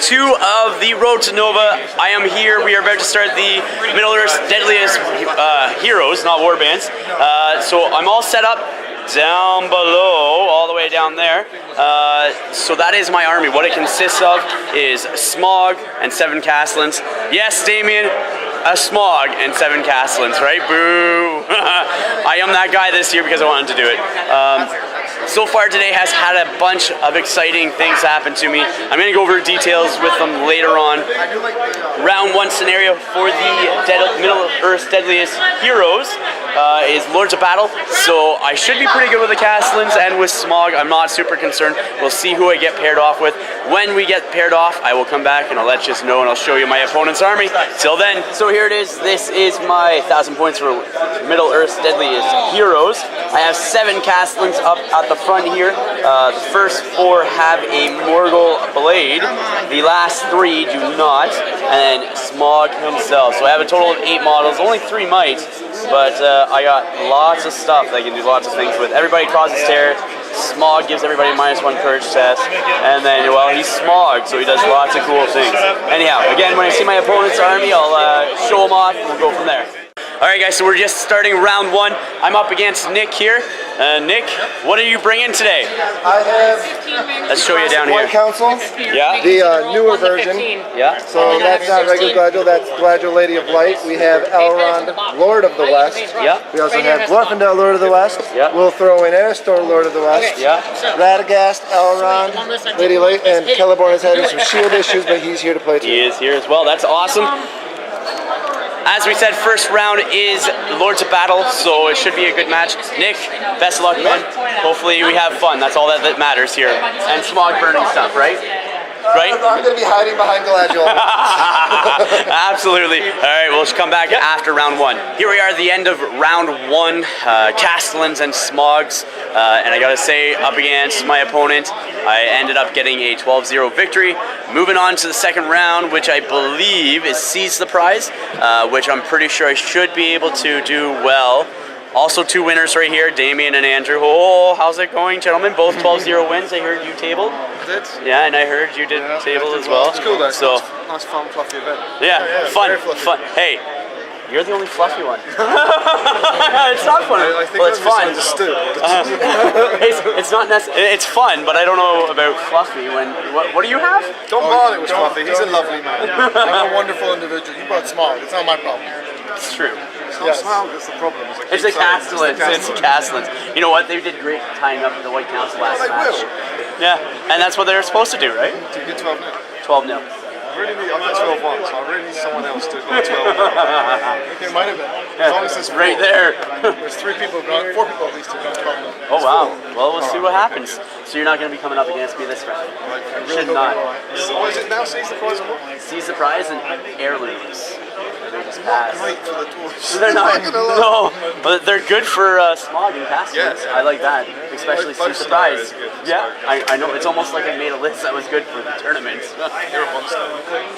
2 of the Road to Nova. I am here. We are about to start the Middle-earth's deadliest heroes, not warbands. So I'm all set up down below, all the way down there. So that is my army. What it consists of is Smog and 7 Castlins. Yes, Damien, a Smog and 7 Castlins, right? Boo! I am that guy this year because I wanted to do it. So far today has had a bunch of exciting things happen to me. I'm going to go over details with them later on. Round 1 scenario for the Middle-earth's deadliest heroes is Lords of Battle. So I should be pretty good with the Castlins and with Smog. I'm not super concerned. We'll see who I get paired off with. When we get paired off, I will come back and I'll let you know and I'll show you my opponent's army. Till then, so here it is. This is my 1,000 points for Middle-earth's deadliest heroes. I have 7 Castlins up at the front here. The first 4 have a Morgul blade. The last 3 do not. And then Smog himself. So I have a total of 8 models. Only 3 might. But I got lots of stuff that I can do lots of things with. Everybody causes terror. Smog gives everybody -1 courage test. And then, well, he's Smog, so he does lots of cool things. Anyhow, again, when I see my opponent's army, I'll show them off and we'll go from there. Alright guys, so we're just starting round 1. I'm up against Nick here. Nick, what are you bringing today? I have... Let's show you down here. White Council. Yeah. The newer version. Yeah. So that's not regular Galadriel, that's Galadriel, Lady of Light. We have Elrond, Lord of the West. Yeah. We also have Glorfindel, Lord of the West. Yeah. We'll throw in Aristor, Lord of the West. Yeah. Radagast, Elrond, Lady of Light, and Celeborn has had some shield issues, but he's here to play too. He is here as well. That's awesome. As we said, first round is Lords of Battle, so it should be a good match. Nick, best of luck, man. Hopefully we have fun. That's all that matters here. And Smog burning stuff, right? Right? I'm going to be hiding behind Galadriel. Absolutely. All right, we'll come back after round 1. Here we are at the end of round 1, Castlins and Smogs. And I got to say, up against my opponent, I ended up getting a 12-0 victory. Moving on to the second round, which I believe is Seize the Prize, which I'm pretty sure I should be able to do well. Also 2 winners right here, Damien and Andrew. Oh, how's it going, gentlemen? Both 12-0 wins. I heard you tabled. I did. Yeah, and I heard you did table as well. It's cool though. So, nice fun, fluffy event. Yeah, fun. Hey, you're the only fluffy one. It's not fun. I think well, it's fun. Understood. It's not necessary. It's fun, but I don't know about fluffy. What do you have? Don Barley was fluffy. He's a lovely man. I'm a wonderful individual. You're both smart. It's not my problem. It's true. It's not smart. That's the problem. It's the Castlins. It's the Castlins. You know what? They did great tying up the White Council last match. Yeah, and that's what they were supposed to do, right? To get 12 now. 12-0. I've got 12 once, so I really need someone else to go 12. It might have been. As long as it's right there. There's 4 people at least who've gone 12. Oh wow. Well, we'll see what happens. So you're not going to be coming up against me this round. Really Should not. What is it now? Seize the Prize or what? Seize the Prize and heirlooms. They just pass. Great for the dwarves. They're not. No, but they're good for Smog and Castlins. Yes. I like that, especially Both Seize the Prize. scenarios are good. Yeah, I know. It's almost like I made a list that was good for the tournament. You're a monster.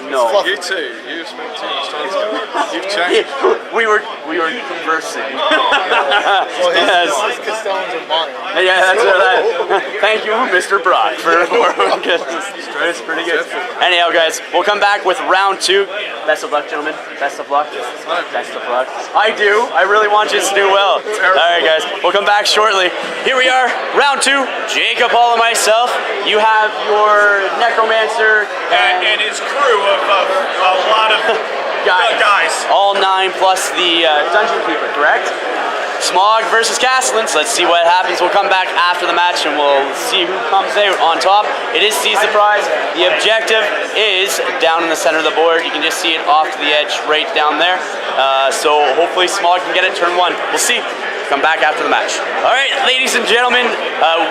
No. You too. You've spent too much time together. You've changed. we were conversing. Well, yes. his Castellans are mine. Yeah, that's that. Thank you, Mr. Brock, for it's pretty good. Anyhow, guys, we'll come back with round 2. Best of luck, gentlemen. Best of luck. Best of luck. I do. I really want you to do well. All right, guys. We'll come back shortly. Here we are, round 2. Jacob, Paul, and myself. You have your Necromancer and his crew of a lot of guys. All 9 plus the Dungeon Keeper, correct? Smog versus Castlins. Let's see what happens. We'll come back after the match and we'll see who comes out on top. It is Seize the Prize. The objective is down in the center of the board. You can just see it off to the edge right down there. So hopefully Smog can get it turn 1. We'll see. Come back after the match. All right, ladies and gentlemen,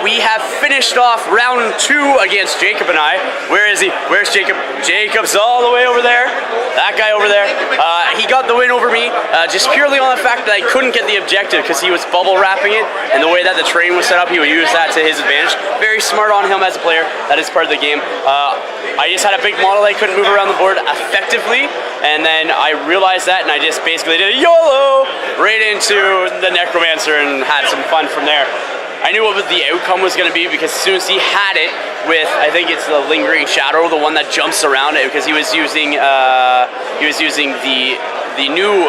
we have finished off round 2 against Jacob and I. Where is he? Where's Jacob? Jacob's all the way over there. That guy over there. He got the win over me just purely on the fact that I couldn't get the objective because he was bubble wrapping it, and the way that the terrain was set up, he would use that to his advantage. Very smart on him as a player. That is part of the game. I just had a big model I couldn't move around the board effectively, and then I realized that, and I just basically did a YOLO right into the Necromancer and had some fun from there. I knew what the outcome was going to be because as soon as he had it, with, I think it's the Lingering Shadow, the one that jumps around it, because he was using the new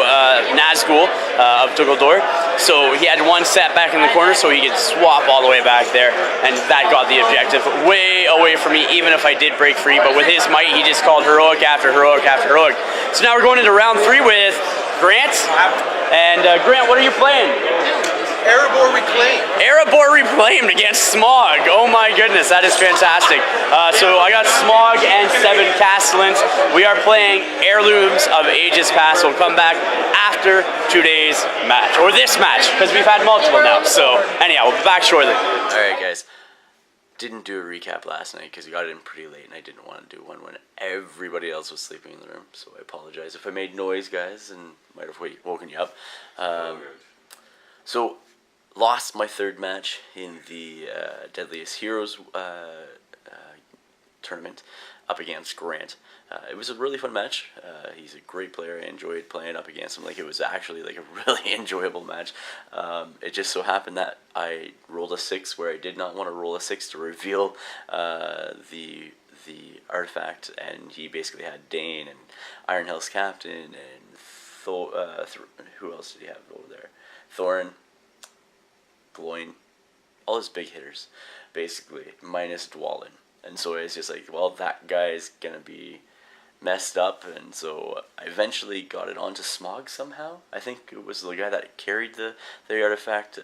Nazgul of Duggledore. So he had one set back in the corner so he could swap all the way back there, and that got the objective way away from me, even if I did break free. But with his might, he just called heroic after heroic after heroic. So now we're going into round 3 with Grant. And Grant, what are you playing? Erebor Reclaimed. Erebor Reclaimed against Smog. Oh my goodness, that is fantastic. So I got Smog and 7 Castellans. We are playing Heirlooms of Ages Past. We'll come back after today's match, or this match, because we've had multiple now. So anyhow, we'll be back shortly. All right, guys. Didn't do a recap last night because we got in pretty late, and I didn't want to do one when everybody else was sleeping in the room. So I apologize if I made noise, guys, and might have woken you up. So lost my 3rd match in the Deadliest Heroes tournament up against Grant. It was a really fun match. He's a great player. I enjoyed playing up against him. Like, it was actually like a really enjoyable match. It just so happened that I rolled a 6 where I did not want to roll a 6 to reveal the artifact, and he basically had Dane and Iron Hell's Captain and who else did he have over there? Thorin, Gloin, all his big hitters, basically, minus Dwalin. And so it's just like, well, that guy's gonna be messed up, and so I eventually got it onto Smog somehow. I think it was the guy that carried the artifact.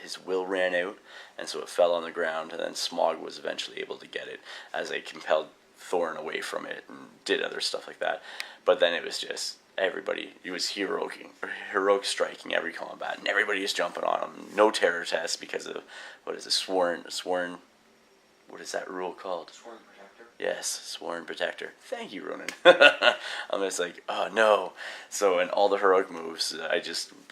His will ran out, and so it fell on the ground, and then Smog was eventually able to get it as I compelled Thorin away from it and did other stuff like that. But then it was just everybody, he was heroic striking every combat, and everybody was jumping on him. No terror test because of, what is it, sworn, what is that rule called? Sworn Protector. Yes, Sworn Protector. Thank you, Ronan. I'm just like, oh no. So in all the heroic moves,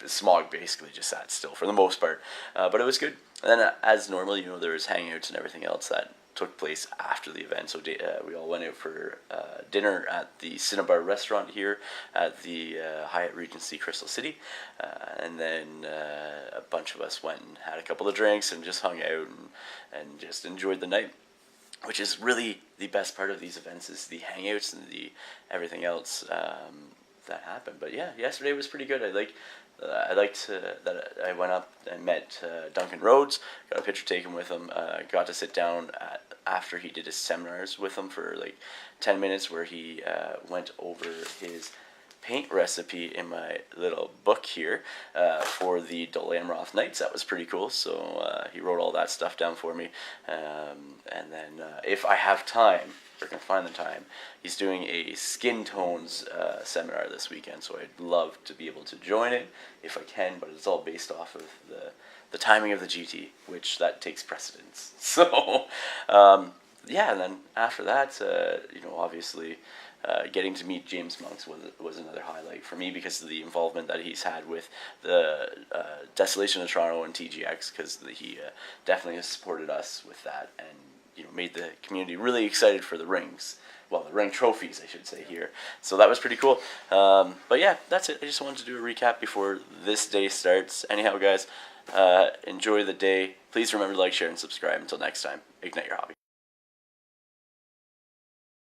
Smog basically just sat still for the most part. But it was good. And then as normal, there was hangouts and everything else that took place after the event. So we all went out for dinner at the Cinnabar restaurant here at the Hyatt Regency Crystal City. And then a bunch of us went and had a couple of drinks and just hung out and just enjoyed the night, which is really the best part of these events, is the hangouts and the everything else that happened. But yeah, yesterday was pretty good. I liked that I went up and met Duncan Rhodes, got a picture taken with him, got to sit down after he did his seminars with him for like 10 minutes where he went over his paint recipe in my little book here for the Dol Amroth Knights. That was pretty cool. So he wrote all that stuff down for me. And then if I have time, if I can find the time, he's doing a skin tones seminar this weekend. So I'd love to be able to join it if I can, but it's all based off of the timing of the GT, which that takes precedence. So yeah, and then after that, obviously getting to meet James Monks was another highlight for me because of the involvement that he's had with the Desolation of Toronto and TGX, because he definitely has supported us with that and made the community really excited for the rings. Well, the ring trophies, I should say, here. So that was pretty cool. But yeah, that's it. I just wanted to do a recap before this day starts. Anyhow, guys, enjoy the day. Please remember to like, share, and subscribe. Until next time, ignite your hobby.